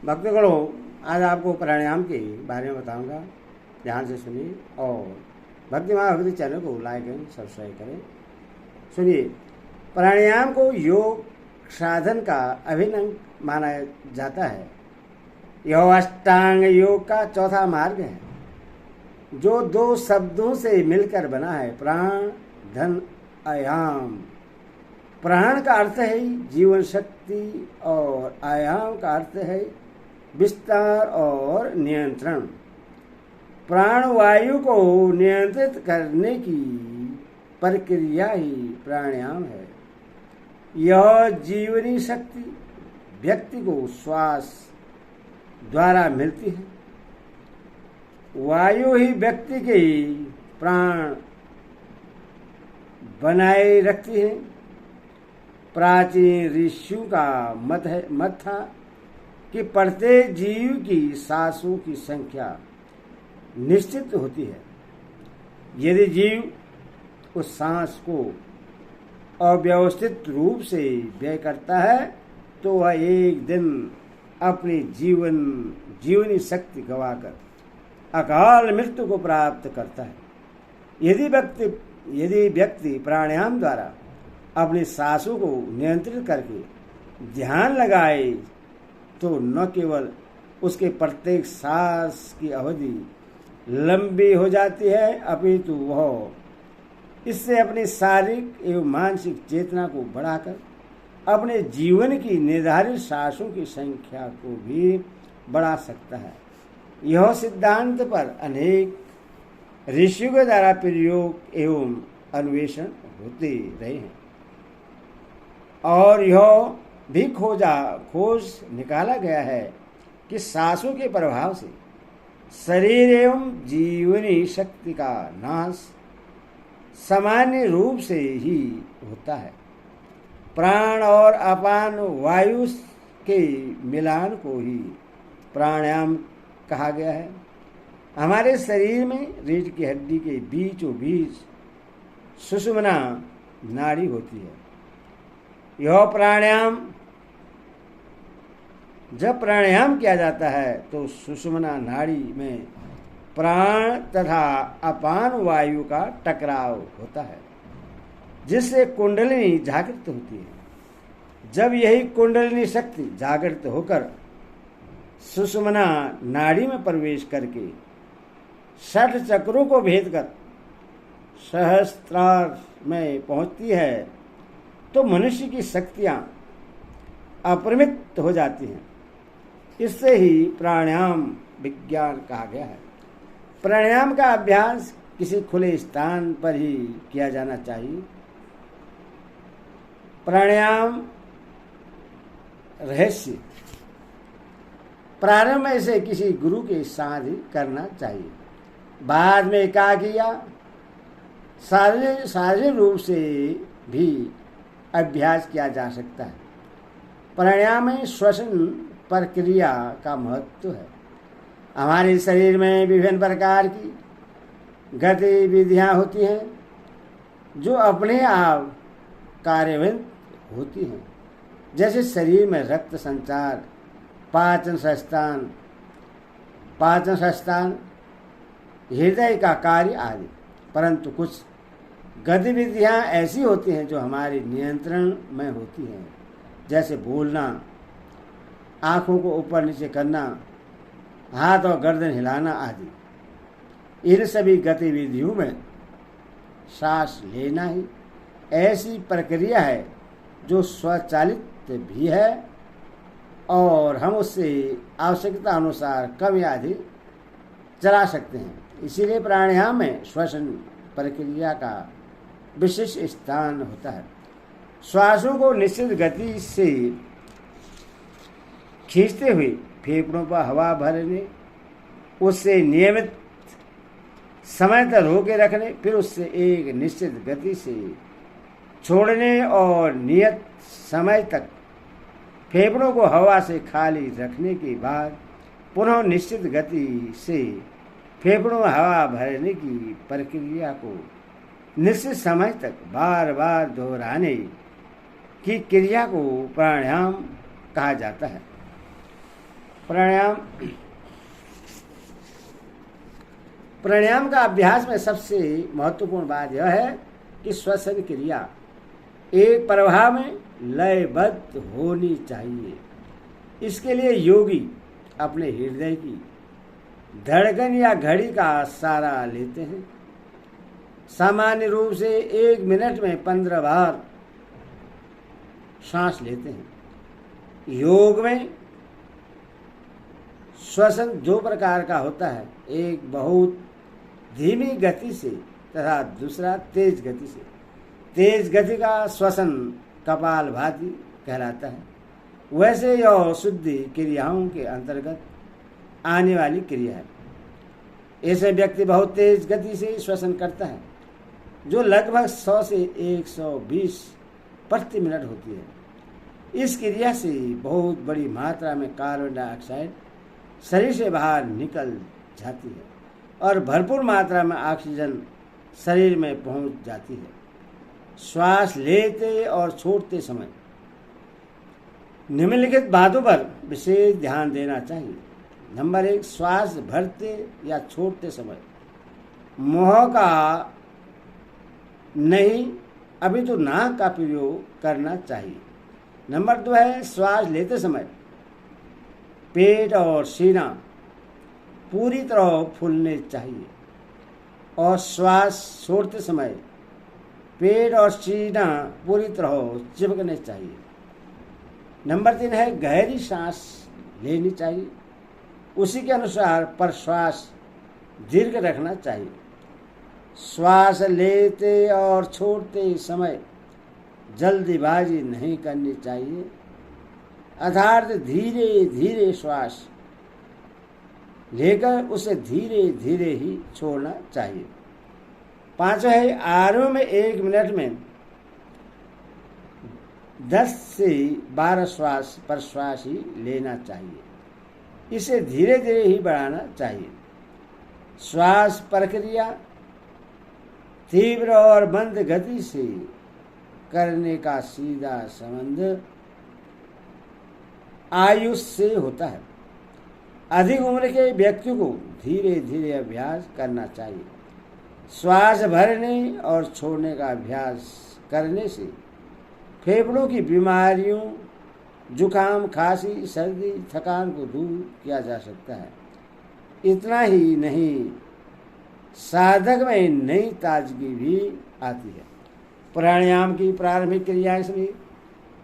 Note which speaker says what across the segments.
Speaker 1: भक्तगणों, आज आपको प्राणायाम के बारे में बताऊंगा। ध्यान से सुनिए और भक्ति महाभक्ति चैनल को लाइक एंड सब्सक्राइब करें। सुनिए, प्राणायाम को योग साधन का अभिन्न अंग माना जाता है। यह अष्टांग योग का चौथा मार्ग है, जो दो शब्दों से मिलकर बना है, प्राण धन आयाम। प्राण का अर्थ है जीवन शक्ति और आयाम का अर्थ है विस्तार और नियंत्रण। प्राण वायु को नियंत्रित करने की प्रक्रिया ही प्राणायाम है। यह जीवनी शक्ति व्यक्ति को श्वास द्वारा मिलती है। वायु ही व्यक्ति के प्राण बनाए रखती है। प्राचीन ऋषियों का मत था कि प्रत्येक जीव की सांसों की संख्या निश्चित होती है। यदि जीव उस सांस को अव्यवस्थित रूप से व्यय करता है तो वह एक दिन अपनी जीवनी शक्ति गंवाकर अकाल मृत्यु को प्राप्त करता है। यदि व्यक्ति प्राणायाम द्वारा अपनी सांसों को नियंत्रित करके ध्यान लगाए तो न केवल उसके प्रत्येक सांस की अवधि लंबी हो जाती है, अपितु वह इससे अपनी शारीरिक एवं मानसिक चेतना को बढ़ाकर अपने जीवन की निर्धारित सांसों की संख्या को भी बढ़ा सकता है। यह सिद्धांत पर अनेक ऋषियों के द्वारा प्रयोग एवं अन्वेषण होते रहे हैं और यह भी खोज निकाला गया है कि सांसों के प्रभाव से शरीर एवं जीवनी शक्ति का नाश सामान्य रूप से ही होता है। प्राण और अपान वायु के मिलान को ही प्राणायाम कहा गया है। हमारे शरीर में रीढ़ की हड्डी के बीचों बीच सुषुम्ना नाड़ी होती है। यह जब प्राणायाम किया जाता है तो सुषुम्ना नाड़ी में प्राण तथा अपान वायु का टकराव होता है, जिससे कुंडलिनी जागृत होती है। जब यही कुंडलिनी शक्ति जागृत होकर सुषुम्ना नाड़ी में प्रवेश करके 60 चक्रों को भेद कर सहस्त्रार में पहुंचती है तो मनुष्य की शक्तियां अपरिमित हो जाती हैं। इससे ही प्राणायाम विज्ञान कहा गया है। प्राणायाम का अभ्यास किसी खुले स्थान पर ही किया जाना चाहिए। प्राणायाम रहस्य प्रारंभ में इसे किसी गुरु के साथ ही करना चाहिए। बाद में एकाकी या शारीरिक रूप से भी अभ्यास किया जा सकता है। प्राणायाम में श्वसन प्रक्रिया का महत्व है। हमारे शरीर में विभिन्न प्रकार की गतिविधियां होती हैं जो अपने आप कार्यान्वित होती हैं, जैसे शरीर में रक्त संचार, पाचन संस्थान, हृदय का कार्य आदि। परंतु कुछ गतिविधियां ऐसी होती हैं जो हमारे नियंत्रण में होती हैं, जैसे बोलना, आंखों को ऊपर नीचे करना, हाथ और गर्दन हिलाना आदि। इन सभी गतिविधियों में सांस लेना ही ऐसी प्रक्रिया है जो स्वचालित भी है और हम उससे आवश्यकता अनुसार कम या अधिक चला सकते हैं। इसीलिए प्राणायाम में श्वसन प्रक्रिया का विशेष स्थान होता है। श्वासों को निश्चित गति से खींचते हुए फेफड़ों पर हवा भरने, उससे नियमित समय तक रोके रखने, फिर उससे एक निश्चित गति से छोड़ने और नियत समय तक फेफड़ों को हवा से खाली रखने के बाद पुनः निश्चित गति से फेफड़ों में हवा भरने की प्रक्रिया को निश्चित समय तक बार बार दोहराने की क्रिया को प्राणायाम कहा जाता है। प्राणायाम का अभ्यास में सबसे महत्वपूर्ण बात यह है कि श्वसन क्रिया एक प्रवाह में लयबद्ध होनी चाहिए। इसके लिए योगी अपने हृदय की धड़कन या घड़ी का सहारा लेते हैं। सामान्य रूप से 1 मिनट में 15 बार सांस लेते हैं। योग में श्वसन 2 प्रकार का होता है, एक बहुत धीमी गति से तथा दूसरा तेज गति से। तेज गति का श्वसन कपालभाति कहलाता है। वैसे यह शुद्धि क्रियाओं के अंतर्गत आने वाली क्रिया है। ऐसे व्यक्ति बहुत तेज गति से श्वसन करता है, जो लगभग 100 से 120 प्रति मिनट होती है। इस क्रिया से बहुत बड़ी मात्रा में कार्बन डाइऑक्साइड शरीर से बाहर निकल जाती है और भरपूर मात्रा में ऑक्सीजन शरीर में पहुंच जाती है। श्वास लेते और छोड़ते समय निम्नलिखित बातों पर विशेष ध्यान देना चाहिए। नंबर 1, श्वास भरते या छोड़ते समय मुंह का नहीं अभी तो नाक का प्रयोग करना चाहिए। नंबर 2 है, श्वास लेते समय पेट और सीना पूरी तरह फूलने चाहिए और श्वास छोड़ते समय पेट और सीना पूरी तरह चिपकने चाहिए। नंबर 3 है, गहरी सांस लेनी चाहिए। उसी के अनुसार प्रश्वास दीर्घ रखना चाहिए। श्वास लेते और छोड़ते समय जल्दीबाजी नहीं करनी चाहिए, अर्थात धीरे धीरे श्वास लेकर उसे धीरे धीरे ही छोड़ना चाहिए। 5 है, आरंभ में 1 मिनट में 10 से 12 श्वास प्रश्वास ही लेना चाहिए। इसे धीरे धीरे ही बढ़ाना चाहिए। श्वास प्रक्रिया तीव्र और मंद गति से करने का सीधा संबंध आयुष से होता है। अधिक उम्र के व्यक्ति को धीरे धीरे अभ्यास करना चाहिए। श्वास भरने और छोड़ने का अभ्यास करने से फेफड़ों की बीमारियों, जुकाम, खांसी, सर्दी, थकान को दूर किया जा सकता है। इतना ही नहीं, साधक में नई ताजगी भी आती है। प्राणायाम की प्रारंभिक क्रियाएं सुनिए।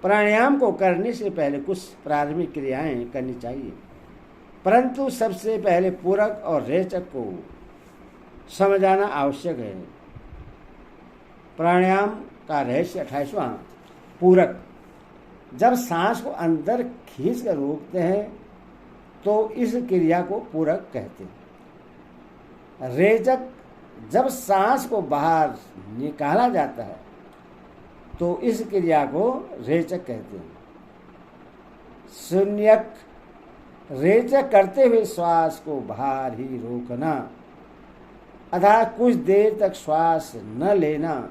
Speaker 1: प्राणायाम को करने से पहले कुछ प्रारंभिक क्रियाएं करनी चाहिए, परंतु सबसे पहले पूरक और रेचक को समझाना आवश्यक है। प्राणायाम का रहस्य 28वां, पूरक। जब सांस को अंदर खींच कर रोकते हैं तो इस क्रिया को पूरक कहते हैं। रेचक, जब सांस को बाहर निकाला जाता है तो इस क्रिया को रेचक कहते हैं। शून्यक, रेचक करते हुए श्वास को बाहर ही रोकना, अर्थात कुछ देर तक श्वास न लेना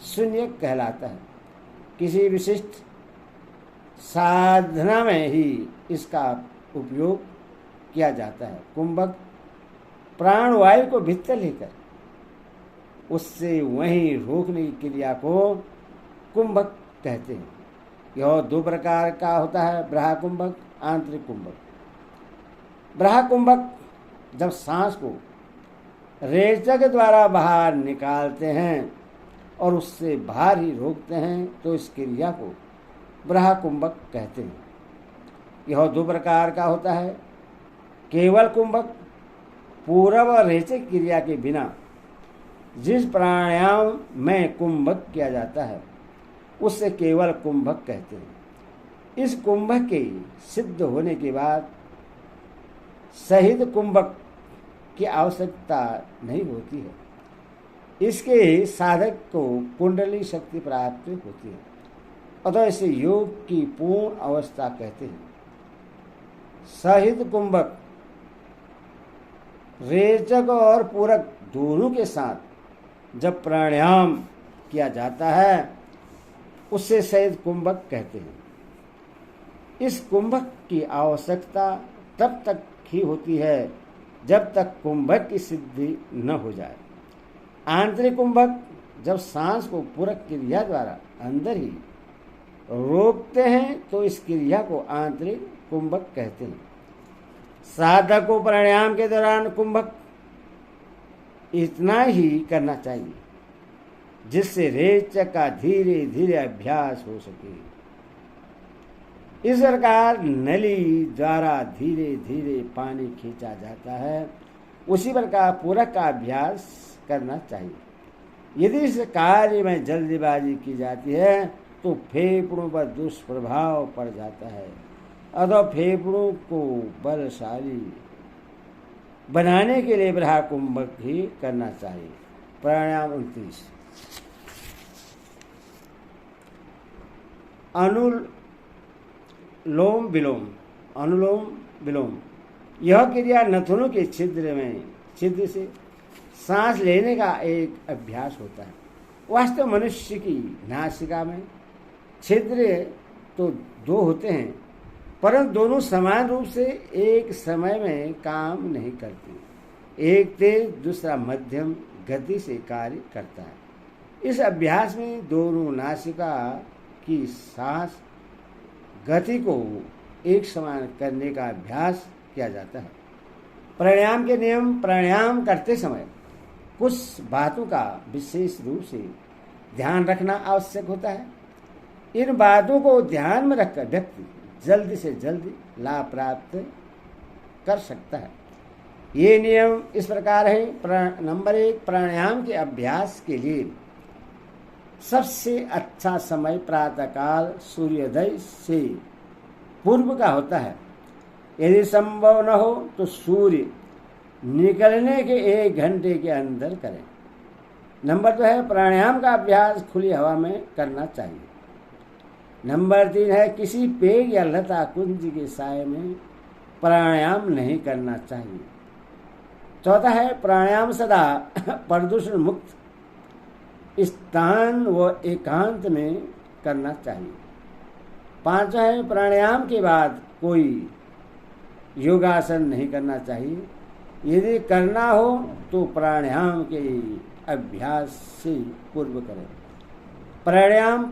Speaker 1: शून्यक कहलाता है। किसी विशिष्ट साधना में ही इसका उपयोग किया जाता है। कुंभक, प्राणवायु को भीतर लेकर उससे वहीं रोकने की क्रिया को कुंभक कहते हैं। यह 2 प्रकार का होता है, ब्राह्कुंभक, आंतरिक कुंभक। ब्राह्कुंभक, जब सांस को रेचक द्वारा बाहर निकालते हैं और उससे बाहर ही रोकते हैं तो इस क्रिया को ब्राह्कुंभक कहते हैं। यह 2 प्रकार का होता है, केवल कुंभक, पूरक और रेचक क्रिया के बिना जिस प्राणायाम में कुंभक किया जाता है उससे केवल कुंभक कहते हैं। इस कुंभक के सिद्ध होने के बाद सहित कुंभक की आवश्यकता नहीं होती है। इसके साधक को कुंडली शक्ति प्राप्त होती है, अतः इसे योग की पूर्ण अवस्था कहते हैं। सहित कुंभक रेचक और पूरक दोनों के साथ जब प्राणायाम किया जाता है उससे सहित कुंभक कहते हैं। इस कुंभक की आवश्यकता तब तक ही होती है जब तक कुंभक की सिद्धि न हो जाए। आंतरिक कुंभक जब सांस को पूरक क्रिया द्वारा अंदर ही रोकते हैं तो इस क्रिया को आंतरिक कुंभक कहते हैं। साधक को प्राणायाम के दौरान कुंभक इतना ही करना चाहिए जिससे रेचक का धीरे धीरे अभ्यास हो सके। इस प्रकार नली द्वारा धीरे धीरे पानी खींचा जाता है, उसी प्रकार पूरक का अभ्यास करना चाहिए। यदि इस कार्य में जल्दीबाजी की जाती है तो फेफड़ों पर दुष्प्रभाव पड़ जाता है, अतः फेफड़ों को बलशाली बनाने के लिए ब्रहा कुंभक ही करना चाहिए। प्राणायाम 29। अनुलोम विलोम। अनुलोम विलोम यह क्रिया नथुनों के छिद्र से सांस लेने का एक अभ्यास होता है। वास्तव मनुष्य की नासिका में छिद्र तो 2 होते हैं, परंतु दोनों समान रूप से एक समय में काम नहीं करते। एक तेज, दूसरा मध्यम गति से कार्य करता है। इस अभ्यास में दोनों नासिका की सांस गति को एक समान करने का अभ्यास किया जाता है। प्राणायाम के नियम। प्राणायाम करते समय कुछ बातों का विशेष रूप से ध्यान रखना आवश्यक होता है। इन बातों को ध्यान में रखकर व्यक्ति जल्दी से जल्दी लाभ प्राप्त कर सकता है। ये नियम इस प्रकार है। नंबर 1, प्राणायाम के अभ्यास के लिए सबसे अच्छा समय प्रातःकाल सूर्योदय से पूर्व का होता है। यदि संभव न हो तो सूर्य निकलने के 1 घंटे के अंदर करें। नंबर 2 है, प्राणायाम का अभ्यास खुली हवा में करना चाहिए। नंबर 3 है, किसी पेड़ या लता कुंज के साए में प्राणायाम नहीं करना चाहिए। चौथा है, प्राणायाम सदा प्रदूषण मुक्त स्थान व एकांत में करना चाहिए। 5वां है, प्राणायाम के बाद कोई योगासन नहीं करना चाहिए। यदि करना हो तो प्राणायाम के अभ्यास से पूर्व करें। प्राणायाम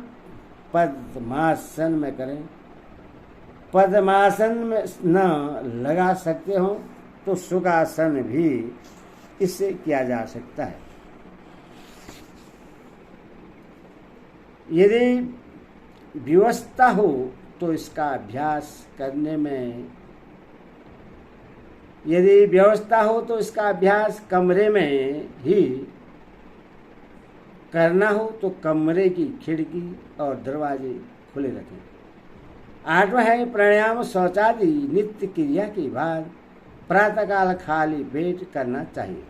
Speaker 1: पद्मासन में करें। पद्मासन में न लगा सकते हो तो सुखासन भी इससे किया जा सकता है। यदि व्यवस्था हो तो इसका अभ्यास करने में कमरे में ही करना हो तो कमरे की खिड़की और दरवाजे खुले रखें। 8वां है, प्राणायाम शौचादि नित्य क्रिया के बाद प्रातःकाल खाली पेट करना चाहिए।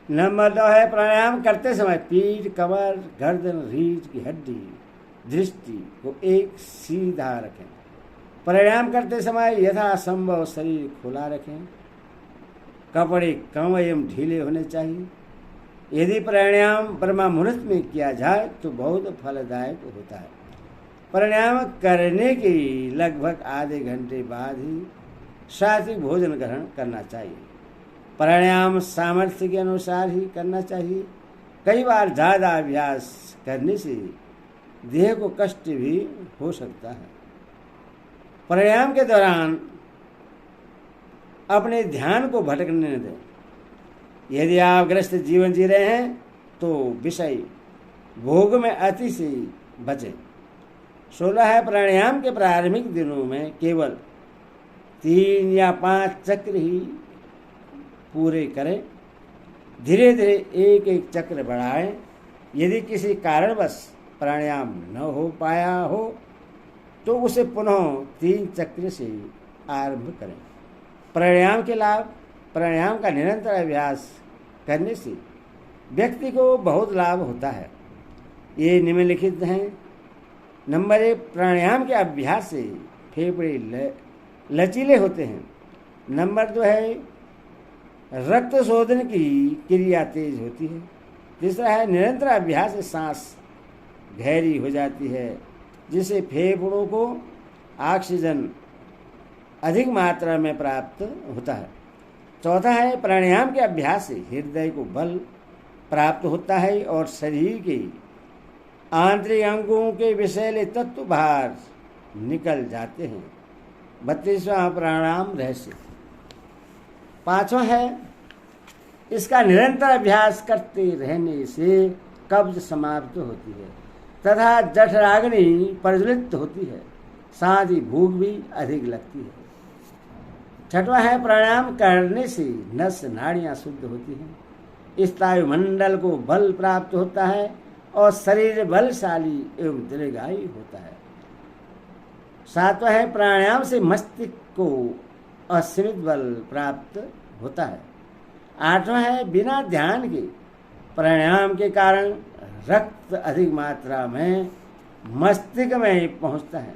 Speaker 1: नंबर 2 है, प्राणायाम करते समय पीठ, कमर, गर्दन, रीढ़ की हड्डी, दृष्टि को एक सीधा रखें। प्राणायाम करते समय यथासंभव शरीर खुला रखें। कपड़े कम एवं ढीले होने चाहिए। यदि प्राणायाम ब्रह्म मुहूर्त में किया जाए तो बहुत फलदायक होता है। प्राणायाम करने के लगभग आधे घंटे बाद ही सात्विक भोजन ग्रहण करना चाहिए। प्राणायाम सामर्थ्य के अनुसार ही करना चाहिए। कई बार ज़्यादा अभ्यास करने से देह को कष्ट भी हो सकता है। प्राणायाम के दौरान अपने ध्यान को भटकने न दें। यदि आप ग्रस्त जीवन जी रहे हैं तो विषय भोग में अति से बचें। 16 है, प्राणायाम के प्रारंभिक दिनों में केवल 3 या 5 चक्र ही पूरे करें। धीरे धीरे एक एक चक्र बढ़ाएं। यदि किसी कारणवश प्राणायाम न हो पाया हो तो उसे पुनः 3 चक्र से आरंभ करें। प्राणायाम के लाभ। प्राणायाम का निरंतर अभ्यास करने से व्यक्ति को बहुत लाभ होता है। ये निम्नलिखित हैं। नंबर 1, प्राणायाम के अभ्यास से फेफड़े लचीले होते हैं। नंबर 2 है, रक्त शोधन की क्रिया तेज होती है। तीसरा है, निरंतर अभ्यास से सांस गहरी हो जाती है जिससे फेफड़ों को ऑक्सीजन अधिक मात्रा में प्राप्त होता है। चौथा है प्राणायाम के अभ्यास से हृदय को बल प्राप्त होता है और शरीर के आंतरिक अंगों के विषैले तत्व बाहर निकल जाते हैं। 32वां प्राणायाम रहस्य। पांचवा है इसका निरंतर अभ्यास करते रहने से कब्ज समाप्त होती है तथा जठराग्नि प्रज्वलित होती है, साथ ही भूख भी अधिक लगती है। छठवां है प्राणायाम करने से नस नाड़ियां शुद्ध होती हैं, स्थायुमंडल को बल प्राप्त होता है और शरीर बलशाली एवं दीर्घायु होता है। सातवां है प्राणायाम से मस्तिष्क को असीमित बल प्राप्त होता है। आठवां है बिना ध्यान के प्राणायाम के कारण रक्त अधिक मात्रा में मस्तिष्क में पहुंचता है,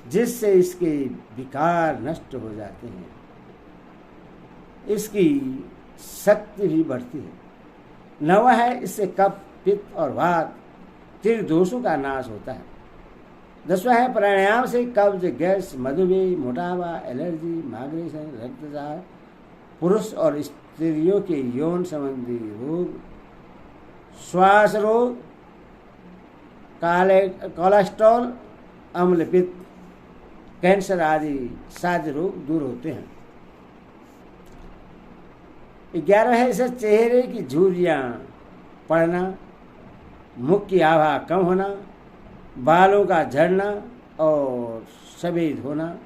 Speaker 1: जिससे इसके विकार नष्ट हो जाते हैं, इसकी शक्ति भी बढ़ती है। नवा है इससे कफ, पित्त और वात त्रिदोषों का नाश होता है। 10वां है प्राणायाम से कब्ज, गैस, मधुमेह, मोटापा, एलर्जी, माइग्रेन, रक्तचाप, पुरुष और स्त्रियों के यौन संबंधी रोग, श्वास रोग, कोलेस्ट्रॉल, अम्ल पित्त, कैंसर आदि साध्य रोग दूर होते हैं। 11 है इसे चेहरे की झुर्रियां पड़ना, मुख की आभा कम होना, बालों का झड़ना और सफेद होना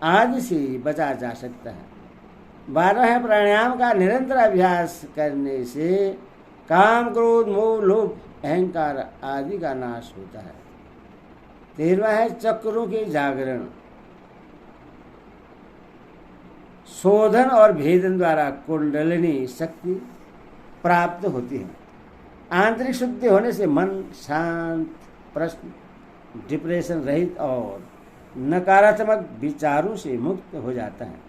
Speaker 1: आदि से बचा जा सकता है। 12 है प्राणायाम का निरंतर अभ्यास करने से काम, क्रोध, मोह, लोभ, अहंकार आदि का नाश होता है। 13वां है चक्रों के जागरण, शोधन और भेदन द्वारा कुंडलिनी शक्ति प्राप्त होती है। आंतरिक शुद्धि होने से मन शांत, प्रश्न, डिप्रेशन रहित और नकारात्मक विचारों से मुक्त हो जाता है।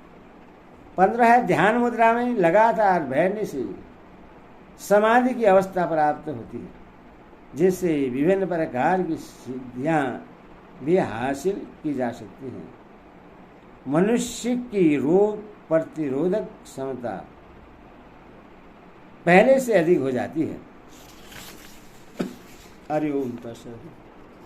Speaker 1: 15 है ध्यान मुद्रा में लगातार बैठने से समाधि की अवस्था प्राप्त होती है, जिससे विभिन्न प्रकार की सिद्धियां भी हासिल की जा सकती हैं। मनुष्य की रोग प्रतिरोधक क्षमता पहले से अधिक हो जाती है। हरि ओम तत्सत।